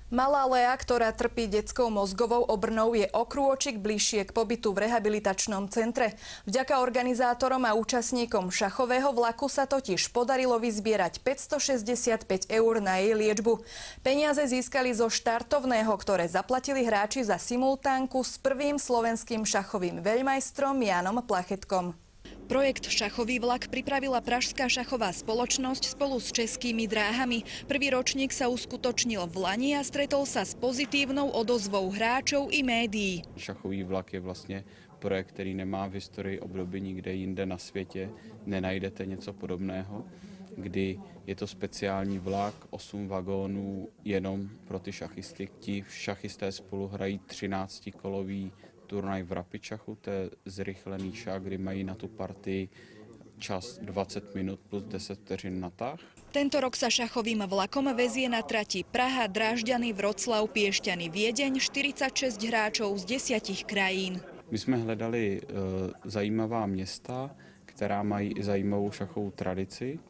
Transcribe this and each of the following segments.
Malá Lea, ktorá trpí detskou mozgovou obrnou, je o krôčik bližšie k pobytu v rehabilitačnom centre. Vďaka organizátorom a účastníkom šachového vlaku sa totiž podarilo vyzbierať 565 € na jej liečbu. Peniaze získali zo štartovného, ktoré zaplatili hráči za simultánku s prvým slovenským šachovým veľmajstrom Jánom Plachetkom. Projekt Šachový vlak pripravila pražská šachová spoločnosť spolu s Českými dráhami. Prvý ročník sa uskutočnil v lani a stretol sa s pozitívnou odozvou hráčov i médií. Šachový vlak je vlastně projekt, který nemá v historii obdoby nikde jinde na světě. Nenajdete něco podobného, kdy je to speciální vlak, 8 vagónů jenom pro ty šachisty. Ti šachisté spolu hrají 13kolový turnaj v rapičachu, to je zrychlený šach, kdy mají na tu partii čas 20 minut plus 10 vteřin na tah. Tento rok sa šachovým vlakom vezie na trati Praha, Drážďany, Vroclav, Piešťany, Viedeň 46 hráčov z 10 krajín. My jsme hledali zajímavá města, která mají i zajímavou šachovou tradici.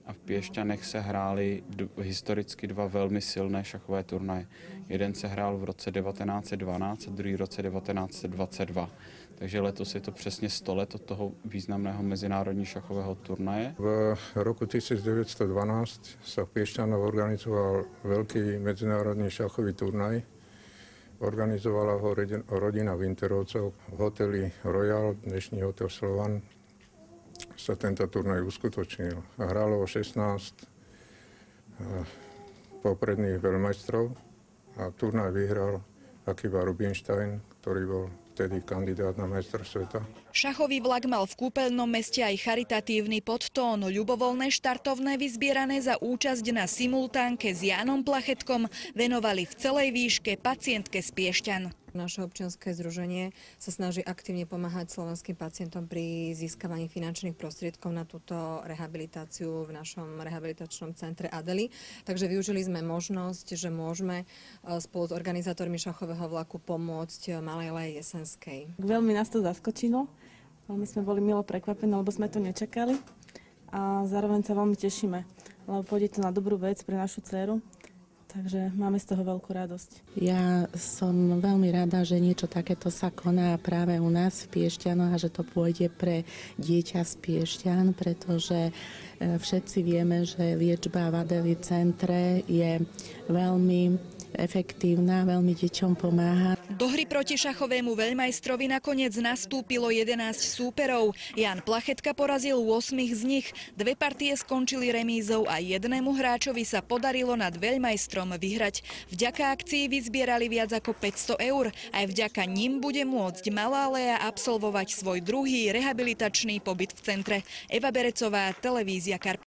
A v Piešťanech se hrály historicky dva velmi silné šachové turnaje. Jeden se hrál v roce 1912 a druhý v roce 1922. Takže letos je to přesně 100 let od toho významného mezinárodního šachového turnaje. V roku 1912 sa v Piešťanoch organizoval veľký medzinárodný šachový turnaj. Organizovala ho rodina Winterovcov v hoteli Royal, dnešný hotel Slovan. Sa tento turnaj uskutočnil. Hralo 16 popredných veľmajstrov a turnaj vyhral Akiva Rubinstein, ktorý bol vtedy kandidát na majstra sveta. Šachový vlak mal v kúpeľnom meste aj charitatívny podtón. Ľubovoľné štartovné vyzbierané za účasť na simultánke s Jánom Plachetkom venovali v celej výške pacientke z Piešťan. Naše občianske združenie sa snaží aktívne pomáhať slovenským pacientom pri získavaní finančných prostriedkov na túto rehabilitáciu v našom rehabilitačnom centre Adely. Takže využili sme možnosť, že môžeme spolu s organizátormi šachového vlaku pomôcť Malej Lei Jesenskej. Veľmi nás to zaskočilo, veľmi sme boli milo prekvapení, lebo sme to nečakali a zároveň sa veľmi tešíme, lebo pôjde to na dobrú vec pre našu dceru. Takže máme z toho veľkú radosť. Ja som veľmi rada, že niečo takéto sa koná práve u nás v Piešťanoch a že to pôjde pre dieťa z Piešťan, pretože všetci vieme, že liečba v Adely centre je veľmi efektívna, veľmi deťom pomáha. Do hry proti šachovému veľmajstrovi nakoniec nastúpilo 11 súperov. Ján Plachetka porazil 8 z nich. 2 partie skončili remízou a jednému hráčovi sa podarilo nad veľmajstrom vyhrať. Vďaka akcii vyzbierali viac ako 500 €. Aj vďaka nim bude môcť malá Lea absolvovať svoj druhý rehabilitačný pobyt v centre. Eva Berecová, televízia Karpát.